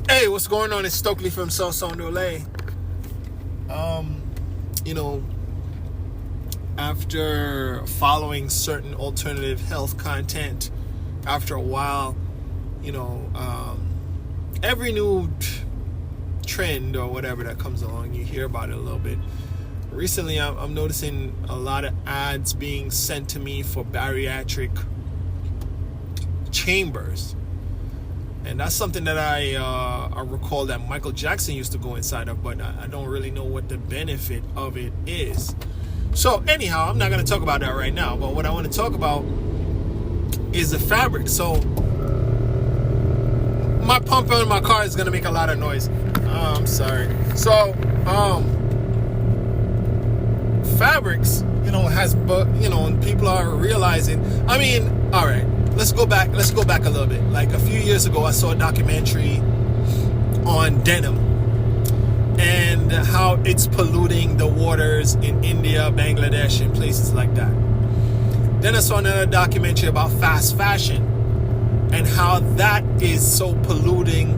Hey, what's going on? It's Stokely from South Sound Olay. You know, after following certain alternative health content, after a while, every new trend or whatever that comes along, you hear about it a little bit. Recently, I'm noticing a lot of ads being sent to me for bariatric chambers. And that's something that I recall that Michael Jackson used to go inside of, but I don't really know what the benefit of it is. So anyhow, I'm not going to talk about that right now, but what I want to talk about is the fabric. So my pump on my car is going to make a lot of noise. I'm sorry. So fabrics, people are realizing, all right. Let's go back a little bit. Like a few years ago, I saw a documentary on denim and how it's polluting the waters in India, Bangladesh, and places like that. Then I saw another documentary about fast fashion and how that is so polluting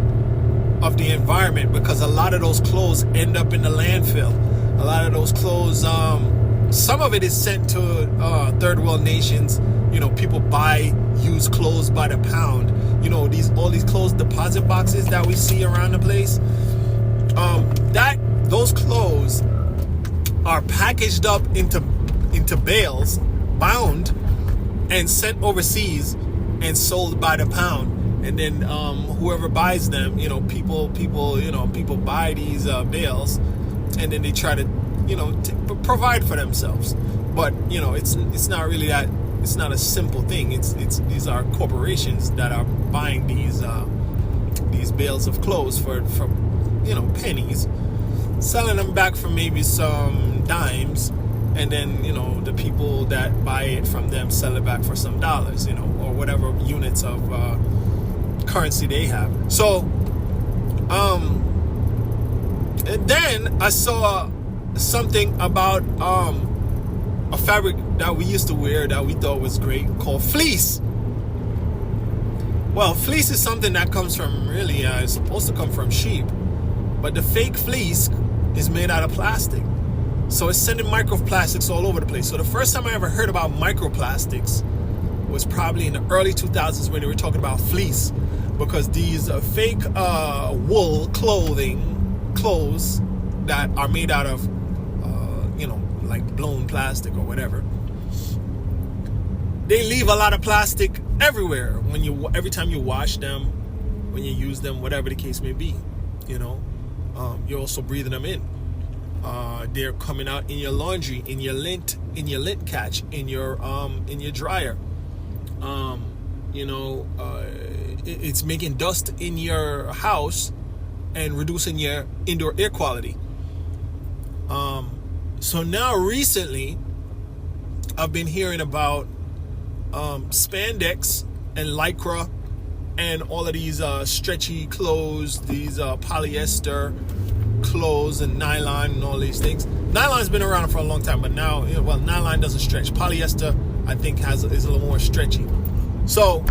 of the environment, because a lot of those clothes end up in the landfill. A lot of those clothes, some of it is sent to third world nations. People buy used clothes by the pound. All these clothes deposit boxes that we see around the place. Those clothes are packaged up into bales, bound, and sent overseas and sold by the pound. And then whoever buys them, people buy these bales, and then they try to provide for themselves. But it's not really that. It's not a simple thing. These are corporations that are buying these bales of clothes for pennies, selling them back for maybe some dimes, and then the people that buy it from them sell it back for some dollars, or whatever units of currency they have. So and then I saw something about a fabric that we used to wear that we thought was great, called fleece. Well, fleece is something that comes from, it's supposed to come from sheep, but the fake fleece is made out of plastic. So it's sending microplastics all over the place. So the first time I ever heard about microplastics was probably in the early 2000s when they were talking about fleece, because these fake wool clothes that are made out of like blown plastic or whatever, they leave a lot of plastic everywhere every time you wash them, when you use them, whatever the case may be. You're also breathing them in. They're coming out in your laundry, in your lint catch, in your dryer. It's making dust in your house and reducing your indoor air quality. So now recently, I've been hearing about spandex and lycra and all of these stretchy clothes, these polyester clothes and nylon and all these things. Nylon's been around for a long time, but now, nylon doesn't stretch. Polyester, I think, is a little more stretchy. So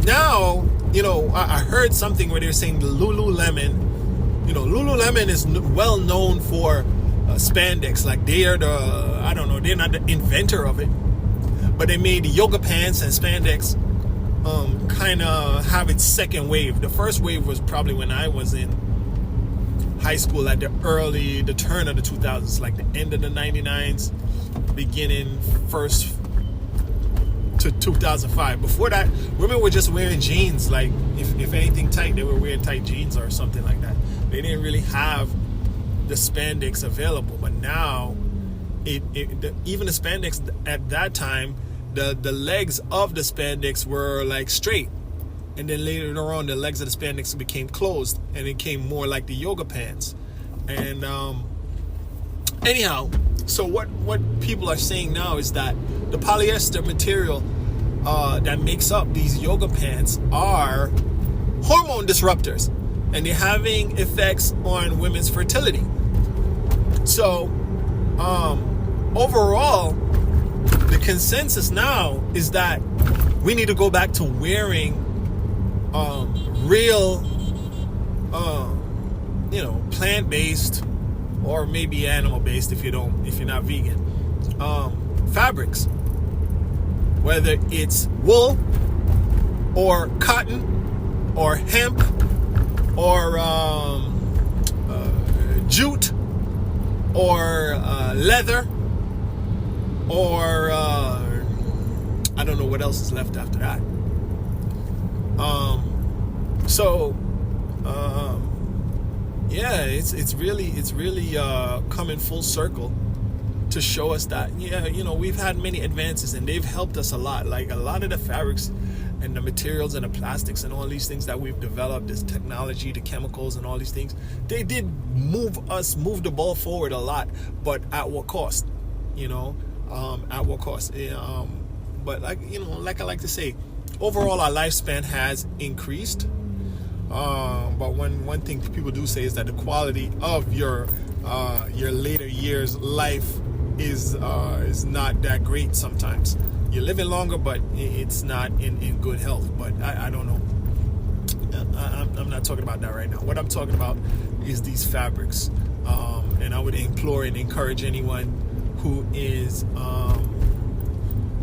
now, I heard something where they were saying Lululemon. Lululemon is well known for spandex. Like they're they're not the inventor of it, but they made yoga pants and spandex kind of have its second wave. The first wave was probably when I was in high school at the turn of the 2000s, like the end of the 99s, beginning first to 2005. Before that, women were just wearing jeans. Like if anything tight, they were wearing tight jeans or something like that. They didn't really have the spandex available. But now, even the spandex at that time, the legs of the spandex were like straight, and then later on, the legs of the spandex became closed, and it came more like the yoga pants. And anyhow, so what people are saying now is that the polyester material that makes up these yoga pants are hormone disruptors, and they're having effects on women's fertility. So overall, the consensus now is that we need to go back to wearing real, plant-based or maybe animal-based if you're not vegan, fabrics, whether it's wool or cotton or hemp or jute or leather or I don't know what else is left after that. It's really coming full circle to show us that we've had many advances and they've helped us a lot. Like a lot of the fabrics and the materials and the plastics and all these things that we've developed, this technology, the chemicals and all these things, they did move the ball forward a lot, but at what cost? At what cost? But like I like to say, overall our lifespan has increased. But one thing people do say is that the quality of your later years life is not that great sometimes. You're living longer, but it's not in good health. But I don't know. I'm not talking about that right now. What I'm talking about is these fabrics. And I would implore and encourage anyone who is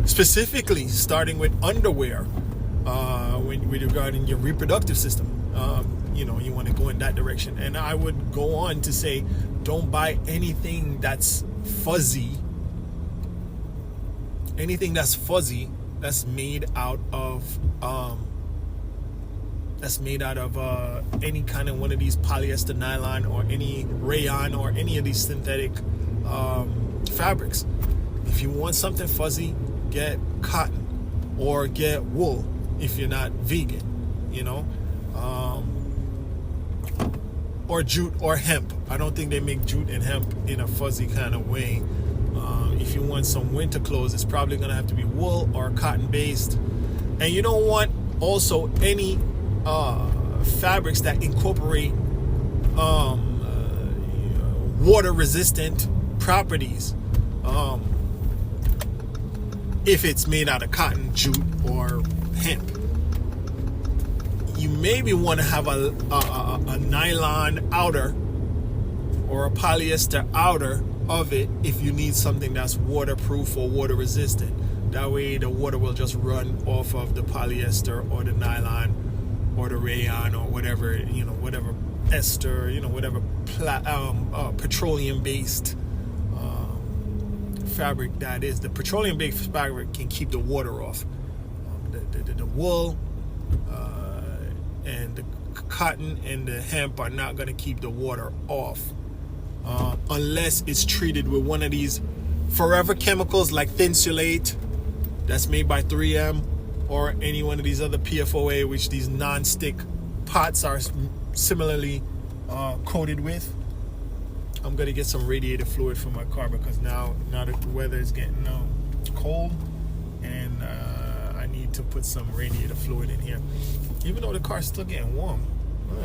specifically starting with underwear when regarding your reproductive system. You want to go in that direction. And I would go on to say, don't buy anything that's fuzzy. Anything that's fuzzy, that's made out of any kind of one of these polyester, nylon, or any rayon, or any of these synthetic fabrics. If you want something fuzzy, get cotton or get wool if you're not vegan, or jute or hemp. I don't think they make jute and hemp in a fuzzy kind of way. If you want some winter clothes, it's probably going to have to be wool or cotton based. And you don't want also any fabrics that incorporate water resistant properties. If it's made out of cotton, jute, or hemp. You maybe want to have a nylon outer or a polyester outer of it if you need something that's waterproof or water resistant. That way the water will just run off of the polyester or the nylon or the rayon or whatever, whatever ester, whatever petroleum based fabric that is. The petroleum based fabric can keep the water off. The wool and the cotton and the hemp are not going to keep the water off unless it's treated with one of these forever chemicals like Thinsulate that's made by 3M, or any one of these other PFOA, which these non-stick pots are similarly coated with. I'm going to get some radiator fluid for my car because now the weather is getting cold, and I need to put some radiator fluid in here. Even though the car's still getting warm.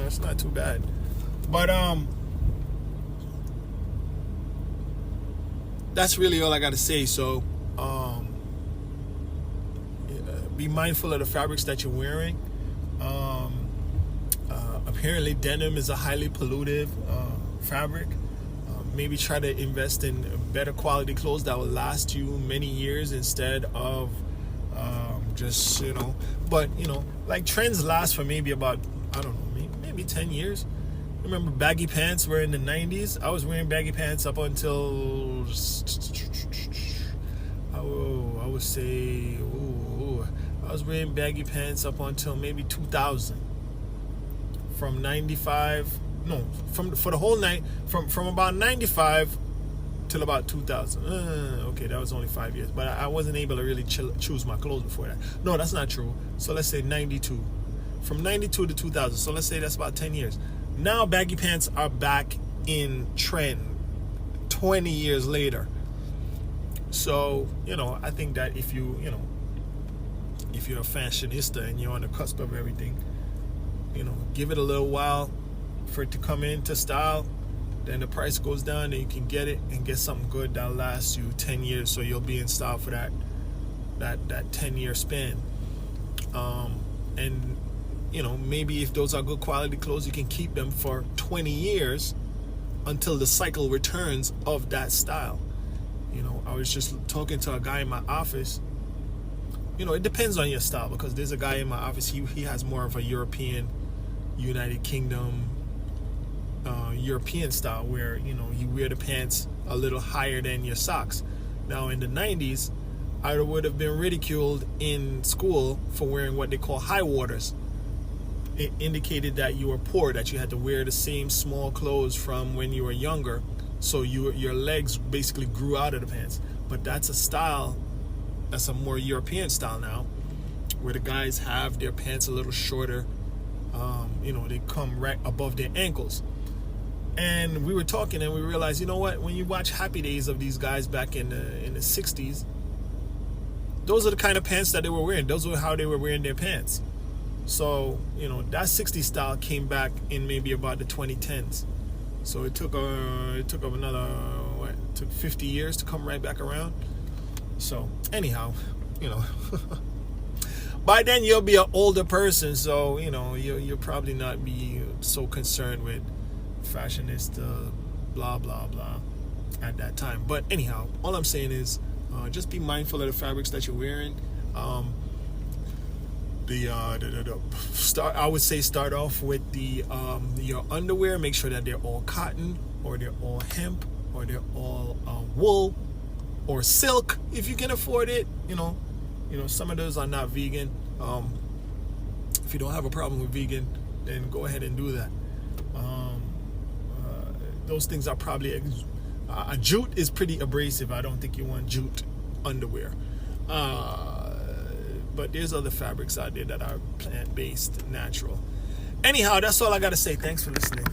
It's not too bad. But that's really all I got to say. So be mindful of the fabrics that you're wearing. Apparently denim is a highly pollutive fabric. Maybe try to invest in better quality clothes that will last you many years instead of like trends last for maybe about, I don't know, maybe 10 years. Remember baggy pants were in the 90s? I was wearing baggy pants up until I would say I was wearing baggy pants up until maybe 2000. From 95, no, for the whole night, from about 95 till about 2000. Okay, that was only 5 years, but I wasn't able to really choose my clothes before that. No, that's not true. So let's say 92. From 92 to 2000. So let's say that's about 10 years. Now baggy pants are back in trend 20 years later. So, I think that if you're a fashionista and you're on the cusp of everything, give it a little while for it to come into style. Then the price goes down and you can get it and get something good that'll last you 10 years. So you'll be in style for that 10-year span. And maybe if those are good quality clothes, you can keep them for 20 years until the cycle returns of that style. I was just talking to a guy in my office. It depends on your style, because there's a guy in my office, he has more of a European, United Kingdom, European style, where you wear the pants a little higher than your socks. Now in the 90s, I would have been ridiculed in school for wearing what they call high waters. It indicated that you were poor, that you had to wear the same small clothes from when you were younger, so your legs basically grew out of the pants. But that's a style, that's a more European style now, where the guys have their pants a little shorter. They come right above their ankles. And we were talking, and we realized, when you watch Happy Days of these guys back in the 60s, those are the kind of pants that they were wearing. Those were how they were wearing their pants. So, that 60s style came back in maybe about the 2010s. So it took another, it took 50 years to come right back around. So anyhow, by then you'll be an older person, so you'll probably not be so concerned with fashionista, blah blah blah, at that time. But anyhow, all I'm saying is, just be mindful of the fabrics that you're wearing. I would say start off with your underwear. Make sure that they're all cotton, or they're all hemp, or they're all wool or silk if you can afford it. Some of those are not vegan. If you don't have a problem with vegan, then go ahead and do that. Those things are probably a jute is pretty abrasive. I don't think you want jute underwear. But there's other fabrics out there that are plant-based, natural. Anyhow, that's all I gotta say. Thanks for listening.